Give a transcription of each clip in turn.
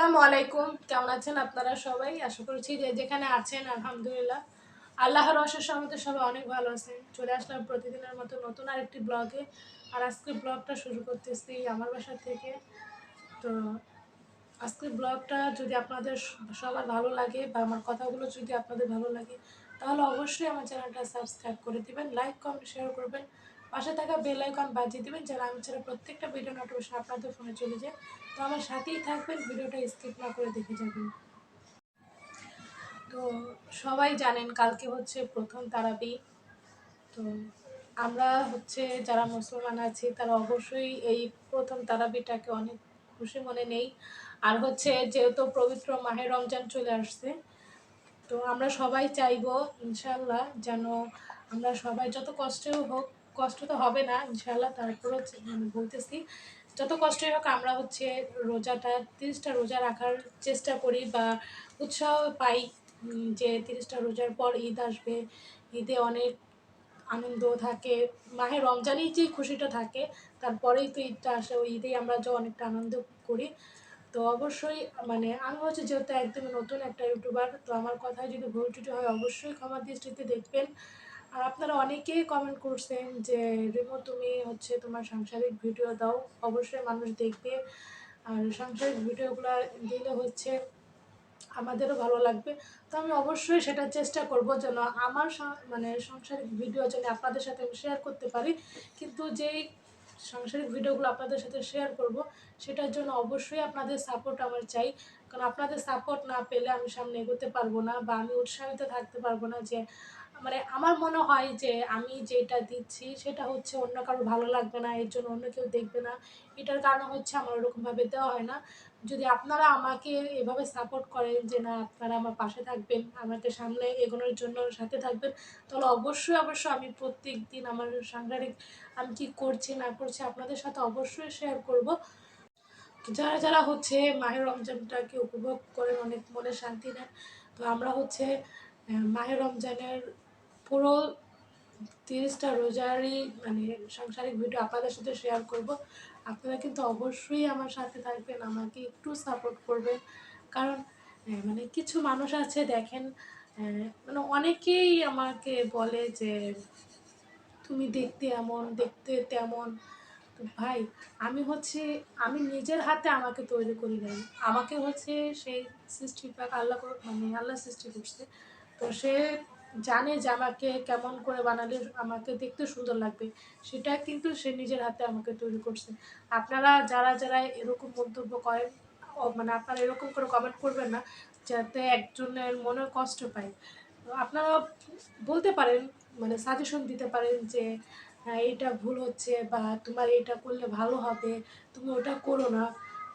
আসসালামু আলাইকুম। কেমন আছেন আপনারা সবাই? আশা করছি যে যেখানে আছেন আলহামদুলিল্লাহ আল্লাহর অশেষ রহমতে সবাই অনেক ভালো আছেন। চলে আসলাম প্রতিদিনের মতো নতুন আরেকটি ব্লগে। আর আজকে ব্লগটা শুরু করতেছি আমার বাসা থেকে। তো আজকের ব্লগটা যদি আপনাদের সবার ভালো লাগে বা আমার কথাগুলো যদি আপনাদের ভালো লাগে তাহলে অবশ্যই আমার চ্যানেলটা সাবস্ক্রাইব করে দিবেন, লাইক কমেন্ট শেয়ার করবেন, পাশে থাকা বেল আইকন বাজিয়ে দিবেন যেন আমি ছাড়া প্রত্যেকটা ভিডিও নোটিফিকেশন আপনাদের ফোনে চলে যায়। তো আমার সাথেই থাকবেন, ভিডিওটা স্কিপ না করে দেখে যাবেন। তো সবাই জানেন কালকে হচ্ছে প্রথম তারাবি। তো আমরা হচ্ছে যারা মুসলমান আছি তারা অবশ্যই এই প্রথম তারাবিটাকে অনেক খুশি মনে নেই। আর হচ্ছে যেহেতু পবিত্র মাহে রমজান চলে আসছে, তো আমরা সবাই চাইবো ইনশাল্লাহ যেন আমরা সবাই যত কষ্টেও হোক, কষ্ট তো হবে না ইনশাল্লাহ, তারপরও বলতেছি যত কষ্টই হোক আমরা হচ্ছে রোজাটা 30টা রোজা রাখার চেষ্টা করি বা উৎসাহ পাই। যে 30টা রোজার পর ঈদ আসবে, ঈদে অনেক আনন্দ থাকে। মাহে রমজানেই যে খুশিটা থাকে তারপরেই তো ঈদটা আসে, ওই ঈদেই আমরা যে অনেকটা আনন্দ করি। তো অবশ্যই আমি হচ্ছে যেহেতু একদম নতুন একটা ইউটিউবার, তো আমার কথায় যদি ভুল ত্রুটি হয় অবশ্যই ক্ষমা দৃষ্টিতে দেখবেন। আর আপনারা অনেকেই কমেন্ট করছেন যে রিমো তুমি হচ্ছে তোমার সাংসারিক ভিডিও দাও, অবশ্যই মানুষ দেখবে। আর সাংসারিক ভিডিওগুলো দিলে হচ্ছে আমাদেরও ভালো লাগবে। তো আমি অবশ্যই সেটার চেষ্টা করব যেন আমার সাংসারিক ভিডিও যেন আপনাদের সাথে আমি শেয়ার করতে পারি। কিন্তু যেই সাংসারিক ভিডিওগুলো আপনাদের সাথে শেয়ার করব সেটার জন্য অবশ্যই আপনাদের সাপোর্ট আমার চাই। কারণ আপনাদের সাপোর্ট না পেলে আমি সামনে এগোতে পারবো না বা আমি উৎসাহিত থাকতে পারবো না। যে আমার মনে হয় যে আমি যেটা দিচ্ছি সেটা হচ্ছে অন্য কারো ভালো লাগবে না, এর জন্য অন্য কেউ দেখবে না। এটার কারণে হচ্ছে আমার ওরকমভাবে দেওয়া হয় না। যদি আপনারা আমাকে এভাবে সাপোর্ট করেন যে না আপনারা আমার পাশে থাকবেন, আমাকে সামনে এগোনোর জন্য সাথে থাকবেন, তাহলে অবশ্যই অবশ্যই আমি প্রত্যেক দিন আমার সাংসারিক আমি কী করছি না করছি আপনাদের সাথে অবশ্যই শেয়ার করব। তো যারা যারা হচ্ছে মাহের রমজানটাকে উপভোগ করেন, অনেক মনে শান্তি নেন, তো আমরা হচ্ছে মাহের রমজানের পুরো 30টা রোজারই সাংসারিক ভিডিও আপনাদের সাথে শেয়ার করব। আপনারা কিন্তু অবশ্যই আমার সাথে থাকবেন, আমাকে একটু সাপোর্ট করবেন। কারণ কিছু মানুষ আছে দেখেন, অনেকেই আমাকে বলে যে তুমি দেখতে এমন দেখতে তেমন। তো ভাই আমি নিজের হাতে আমাকে তৈরি করি নাই, আমাকে হচ্ছে সেই সৃষ্টিপাক আল্লাহ সৃষ্টি করছে। তো সে জানে যে আমাকে কেমন করে বানালে আমাকে দেখতে সুন্দর লাগবে, সেটা কিন্তু সে নিজের হাতে আমাকে তৈরি করছে। আপনারা যারা যারা এরকম মন্তব্য করেন, আপনারা এরকম করে কমেন্ট করবেন না যাতে একজনের মনে কষ্ট পায়। তো আপনারা বলতে পারেন, সাজেশন দিতে পারেন যে হ্যাঁ এটা ভুল হচ্ছে বা তোমার এটা করলে ভালো হবে, তুমি ওটা করো না।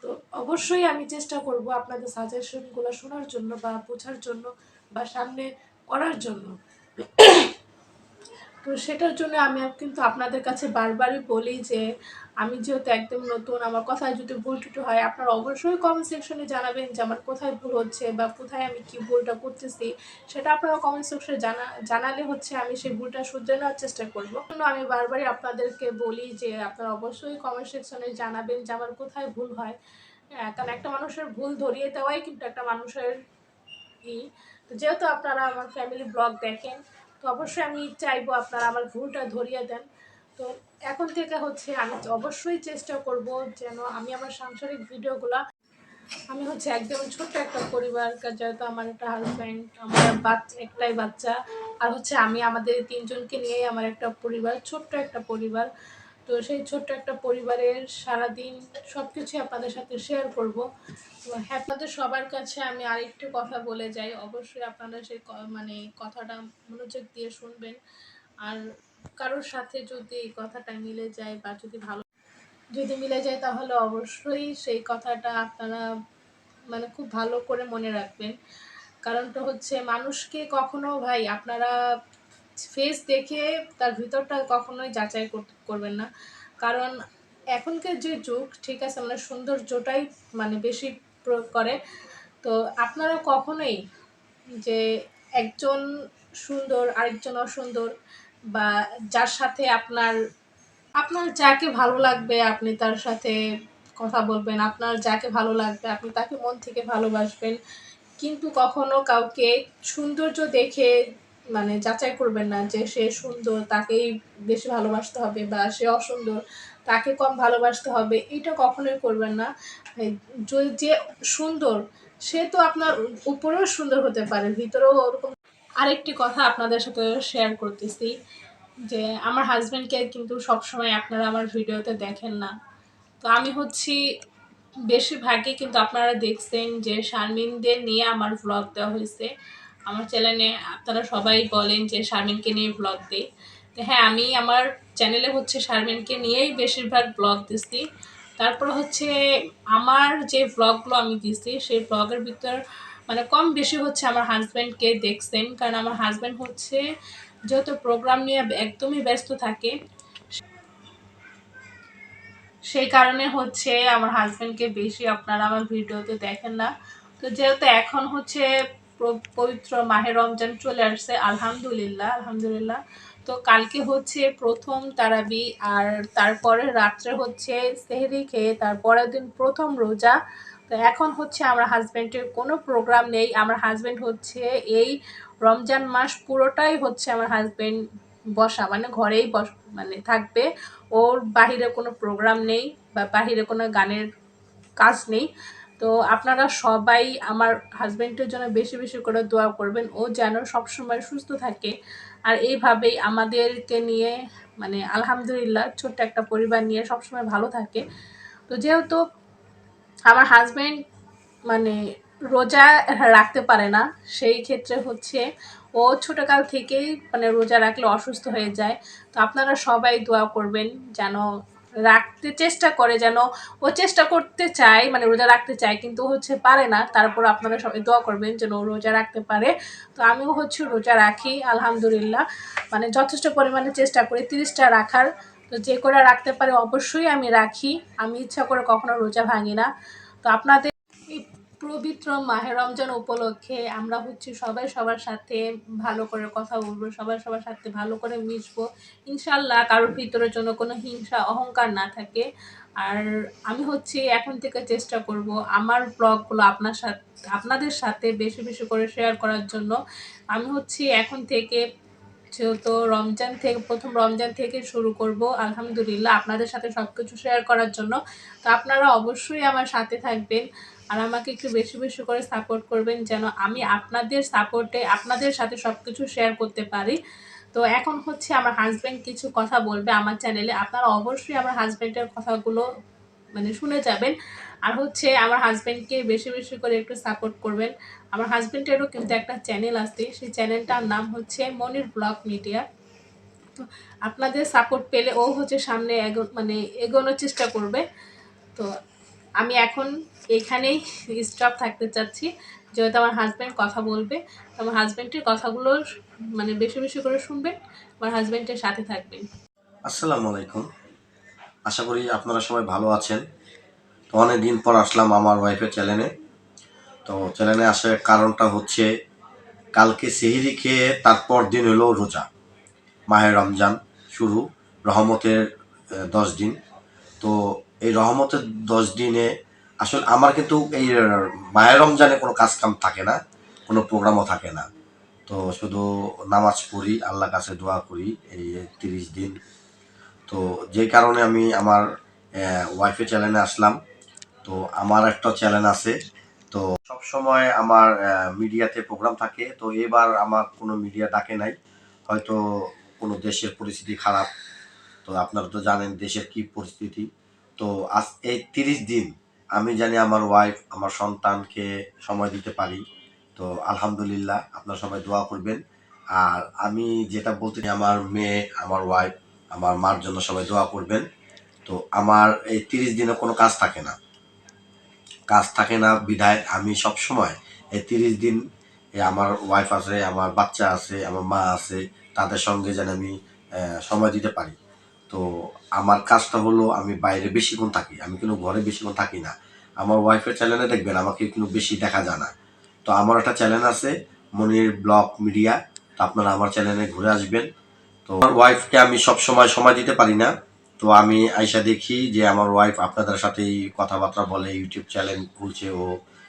তো অবশ্যই আমি চেষ্টা করব আপনাদের সাজেশনগুলো শোনার জন্য বা বোঝার জন্য বা সামনে করার জন্য। তো সেটার জন্য আমি কিন্তু আপনাদের কাছে বারবারই বলি যে আমি যেহেতু একদম নতুন, আমার কথায় যদি ভুল টুটি হয় আপনারা অবশ্যই কমেন্ট সেকশনে জানাবেন যে আমার কোথায় ভুল হচ্ছে বা কোথায় আমি কি ভুলটা করতেছি। সেটা আপনারা কমেন্ট সেকশনে জানালে হচ্ছে আমি সেই ভুলটা শুধরে নেওয়ার চেষ্টা করব। আমি বারবারই আপনাদেরকে বলি যে আপনারা অবশ্যই কমেন্ট সেকশনে জানাবেন যে আমার কোথায় ভুল হয়। কারণ একটা মানুষের ভুল ধরিয়ে দেওয়াই কিন্তু একটা মানুষের ই। তো যেহেতু আপনারা আমার ফ্যামিলি ব্লগ দেখেন, তো অবশ্যই আমি চাইবো আপনারা আমার ভুলটা ধরিয়ে দেন। তো এখন থেকে হচ্ছে আমি অবশ্যই চেষ্টা করব যেন আমি আমার সাংসারিক ভিডিওগুলো, আমি হচ্ছে একদম ছোট্ট একটা পরিবার, যেহেতু আমার একটা হাজব্যান্ড, আমার একটাই বাচ্চা, আর হচ্ছে আমি আমাদের তিনজনকে নিয়েই আমার একটা পরিবার, ছোট্ট একটা পরিবার। তো সেই ছোট্ট একটা পরিবারের সারাদিন সব কিছুই আপনাদের সাথে শেয়ার করব। তো হ্যাঁ, আপনাদের সবার কাছে আমি আরেকটু কথা বলে যাই, অবশ্যই আপনারা সেই কথাটা মনোযোগ দিয়ে শুনবেন। আর কারোর সাথে যদি এই কথাটা মিলে যায় বা যদি মিলে যায় তাহলে অবশ্যই সেই কথাটা আপনারা খুব ভালো করে মনে রাখবেন। কারণটা হচ্ছে মানুষকে কখনো ভাই আপনারা ফেস দেখে তার ভিতরটা কখনোই যাচাই করবেন না। কারণ এখনকার যে যুগ, ঠিক আছে, সৌন্দর্যটাই বেশি প্রয়োগ করে। তো আপনারা কখনোই যে একজন সুন্দর আরেকজন অসুন্দর, বা যার সাথে আপনার আপনার যাকে ভালো লাগবে আপনি তার সাথে কথা বলবেন, আপনার যাকে ভালো লাগবে আপনি তাকে মন থেকে ভালোবাসবেন, কিন্তু কখনো কাউকে সৌন্দর্য দেখে মানে যাচাই করবেন না যে সে সুন্দর তাকেই বেশি ভালোবাসতে হবে বা সে অসুন্দর তাকে কম ভালোবাসতে হবে, এটা কখনোই করবেন না। যে সুন্দর সে তো আপনার উপরেও সুন্দর হতে পারে, ভিতরেও ওরকম। আরেকটি কথা আপনাদের সাথে শেয়ার করতেছি যে আমার হাজব্যান্ডকে কিন্তু সবসময় আপনারা আমার ভিডিওতে দেখেন না। তো আমি হচ্ছি বেশিরভাগই কিন্তু আপনারা দেখছেন যে শারমিনদের নিয়ে আমার ভ্লগ দেওয়া হয়েছে আমার চ্যানেলে। আপনারা সবাই বলেন যে শারমিনকে নিয়ে ভ্লগ দিই, তো হ্যাঁ আমি আমার চ্যানেলে হচ্ছে শারমিনকে নিয়েই বেশিরভাগ ব্লগ দিচ্ছি। তারপর হচ্ছে আমার যে ব্লগগুলো আমি দিচ্ছি সেই ব্লগের ভিতর মানে কম বেশি হচ্ছে আমার হাজব্যান্ডকে দেখছেন, কারণ আমার হাজব্যান্ড হচ্ছে যেহেতু প্রোগ্রাম নিয়ে একদমই ব্যস্ত থাকে, সেই কারণে হচ্ছে আমার হাজব্যান্ডকে বেশি আপনারা আমার ভিডিওতে দেখেন না। তো যেহেতু এখন হচ্ছে পবিত্র মাহে রমজান চলে আসছে, আলহামদুলিল্লাহ আলহামদুলিল্লাহ। তো কালকে হচ্ছে প্রথম তারাবি, আর তারপরে রাত্রে হচ্ছে সেহরি খেয়ে তারপরের দিন প্রথম রোজা। তো এখন হচ্ছে আমার হাজব্যান্ডের কোনো প্রোগ্রাম নেই। আমার হাজব্যান্ড হচ্ছে এই রমজান মাস পুরোটাই হচ্ছে আমার হাজব্যান্ড বসা মানে ঘরেই মানে থাকবে, ওর বাহিরে কোনো প্রোগ্রাম নেই বা বাহিরে কোনো গানের কাজ নেই। তো আপনারা সবাই আমার হাজব্যান্ডের জন্য বেশি বেশি করে দোয়া করবেন, ও যেন সবসময় সুস্থ থাকে আর এইভাবেই আমাদেরকে নিয়ে মানে আলহামদুলিল্লাহ ছোট্ট একটা পরিবার নিয়ে সবসময় ভালো থাকে। তো যেহেতু আমার হাজব্যান্ড মানে রোজা রাখতে পারে না, সেই ক্ষেত্রে হচ্ছে ও ছোটকাল থেকেই মানে রোজা রাখলে অসুস্থ হয়ে যায়। তো আপনারা সবাই দোয়া করবেন যেন রাখতে চেষ্টা করে, যেন ও চেষ্টা করতে চায় মানে রোজা রাখতে চায় কিন্তু হচ্ছে পারে না, তারপর আপনারা সবাই দোয়া করবেন যেন ও রোজা রাখতে পারে। তো আমিও হচ্ছে রোজা রাখি আলহামদুলিল্লাহ, মানে যথেষ্ট পরিমাণে চেষ্টা করি 30টা রাখার। তো যে করে রাখতে পারে অবশ্যই আমি রাখি, আমি ইচ্ছা করে কখনো রোজা ভাঙি না। তো আপনাদের এই পবিত্র মাহে রমজান উপলক্ষে আমরা হচ্ছে সবাই সবার সাথে ভালো করে কথা বলবো, সবাই সবার সাথে ভালো করে মিশবো ইনশাল্লাহ, কারোর ভিতরের জন্য কোনো হিংসা অহংকার না থাকে। আর আমি হচ্ছে এখন থেকে চেষ্টা করব আমার ব্লগগুলো আপনাদের সাথে বেশি বেশি করে শেয়ার করার জন্য। আমি হচ্ছে এখন থেকে যেহেতু রমজান থেকে প্রথম রমজান থেকে শুরু করব আলহামদুলিল্লাহ আপনাদের সাথে সব কিছু শেয়ার করার জন্য। তো আপনারা অবশ্যই আমার সাথে থাকবেন আর আমাকে একটু বেশি বেশি করে সাপোর্ট করবেন যেন আমি আপনাদের সাপোর্টে আপনাদের সাথে সব কিছু শেয়ার করতে পারি। তো এখন হচ্ছে আমার হাজব্যান্ড কিছু কথা বলবে আমার চ্যানেলে, আপনারা অবশ্যই আমার হাজব্যান্ডের কথাগুলো মানে শুনে যাবেন। আর হচ্ছে আমার হাজব্যান্ডকে বেশি বেশি করে একটু সাপোর্ট করবেন। আমার হাজব্যান্ডেরও কিন্তু একটা চ্যানেল আছে, সেই চ্যানেলটার নাম হচ্ছে মনির ব্লগ মিডিয়া। তো আপনাদের সাপোর্ট পেলে ও হচ্ছে সামনে মানে এগোনোর চেষ্টা করবে। তো আমি এখন এখানেই স্টপ থাকতে চাচ্ছি, যেহেতু আমার হাজব্যান্ড কথা বলবে। তো আমার হাজব্যান্ডের কথাগুলো মানে বেশি বেশি করে শুনবেন, আমার হাজব্যান্ডের সাথে থাকবেন। আসসালামু আলাইকুম। আশা করি আপনারা সবাই ভালো আছেন। তো অনেকদিন পর আসলাম আমার ওয়াইফের চ্যানেলে। তো চ্যানেলে আসার কারণটা হচ্ছে কালকে সেহরি খেয়ে তারপর দিন হলো রোজা, মাহে রমজান শুরু, রহমতের 10 দিন। তো এই রহমতের 10 দিনে আসলে আমার কিন্তু এই মাহে রমজানে কোনো কাজ কাম থাকে না, কোনো প্রোগ্রামও থাকে না। তো শুধু নামাজ পড়ি, আল্লাহর কাছে দোয়া করি এই 30 দিন। তো যেই কারণে আমি আমার ওয়াইফের চ্যানেলে আসলাম। তো আমার একটা চ্যানেল আছে, তো সব সময় আমার মিডিয়াতে প্রোগ্রাম থাকে। তো এবার আমার কোনো মিডিয়া ডাকে নাই, হয়তো কোনো দেশের পরিস্থিতি খারাপ। তো আপনারা তো জানেন দেশের কি পরিস্থিতি। তো আজ এই 30 দিন আমি জানি আমার ওয়াইফ আমার সন্তানকে সময় দিতে পারি। তো আলহামদুলিল্লাহ আপনারা সবাই দোয়া করবেন। আর আমি যেটা বলতে চাই, আমার মেয়ে আমার ওয়াইফ আমার মার জন্য সবাই দোয়া করবেন। তো আমার এই 30 দিনে কোনো কাজ থাকে না বিধায় আমি সব সময় এই 30 দিন আমার ওয়াইফ আছে, আমার বাচ্চা আছে, আমার মা আছে, তাদের সঙ্গে যেন আমি সময় দিতে পারি। তো আমার কাজটা হলো আমি বাইরে বেশিক্ষণ থাকি, আমি কিন্তু ঘরে বেশিক্ষণ থাকি না। আমার ওয়াইফের চ্যানেলে দেখবেন আমাকে কিন্তু বেশি দেখা যায় না। তো আমার একটা চ্যানেল আছে মনির ব্লগ মিডিয়া, তো আপনারা আমার চ্যানেলে ঘুরে আসবেন। তো আমার ওয়াইফকে আমি সব সময় দিতে পারি না, তো আমি আইসা দেখি যে আমার ওয়াইফ আপনাদের সাথেই কথাবার্তা বলে, ইউটিউব চ্যানেল খুলছে ও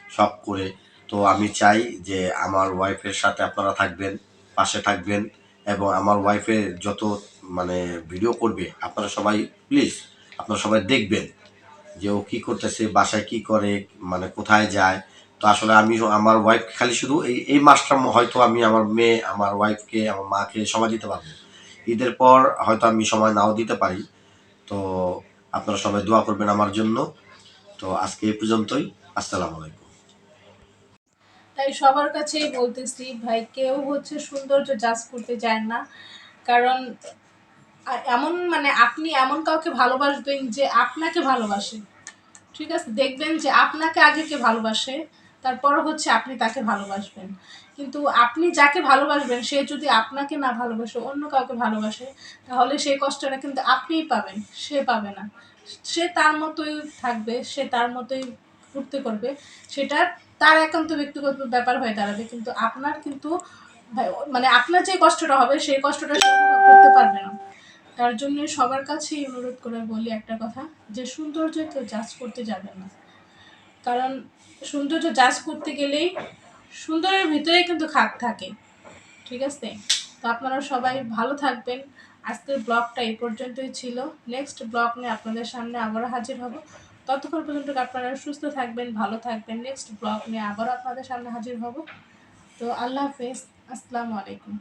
সব করে। তো আমি চাই যে আমার ওয়াইফের সাথে আপনারা থাকবেন, পাশে থাকবেন, এবং আমার ওয়াইফের যত মানে ভিডিও করবে আপনারা সবাই প্লিজ আপনারা সবাই দেখবেন যে ও কী করতেছে, বাসায় কি করে, মানে কোথায় যায়। তো আসলে আমি আমার ওয়াইফ খালি শুধু এই মাসটা হয়তো আমি আমার মেয়ে, আমার ওয়াইফকে, আমার মাকে সময় দিতে পারবো। ঈদের পর হয়তো আমি সময় নাও দিতে পারি। তো আপনারা সবাই দোয়া করবেন আমার জন্য। তো আজকে এই পর্যন্তই। আসসালামু আলাইকুম। তাই সবার কাছেই বলতেছি ভাই, কেউ হচ্ছে সৌন্দর্য জাজ করতে যায় না। কারণ এমন মানে আপনি এমন কাউকে ভালোবাসবেন যে আপনাকে ভালোবাসে, ঠিক আছে? দেখবেন যে আপনাকে আগে কে ভালোবাসে, তারপর হচ্ছে আপনি তাকে ভালোবাসবেন। কিন্তু আপনি যাকে ভালোবাসবেন সে যদি আপনাকে না ভালোবাসে, অন্য কাউকে ভালোবাসে, তাহলে সেই কষ্টটা কিন্তু আপনিই পাবেন, সে পাবে না। সে তার মতোই থাকবে, সে তার মতোই ফুর্তি করবে, সেটা তার একান্ত ব্যক্তিগত ব্যাপার হয়ে দাঁড়াবে। কিন্তু আপনার কিন্তু মানে আপনার যে কষ্টটা হবে সেই কষ্টটা সে উপভোগ করতে পারবে না। তার জন্য সবার কাছেই অনুরোধ করে বলি একটা কথা, যে সৌন্দর্য কেউ জাজ করতে যাবে না। কারণ সৌন্দর্য জাজ করতে গেলেই সুন্দরের ভিতরেই কিন্তু খাদ থাকে, ঠিক আছে? তো আপনারা সবাই ভালো থাকবেন। আজকের ব্লগটা এই পর্যন্তই ছিল। নেক্সট ব্লগ নিয়ে আপনাদের সামনে আবারও হাজির হব। ততক্ষণ পর্যন্ত আপনারা সুস্থ থাকবেন, ভালো থাকবেন। নেক্সট ব্লগ নিয়ে আবারও আপনাদের সামনে হাজির হব। তো আল্লাহ হাফেজ, আসসালামু আলাইকুম।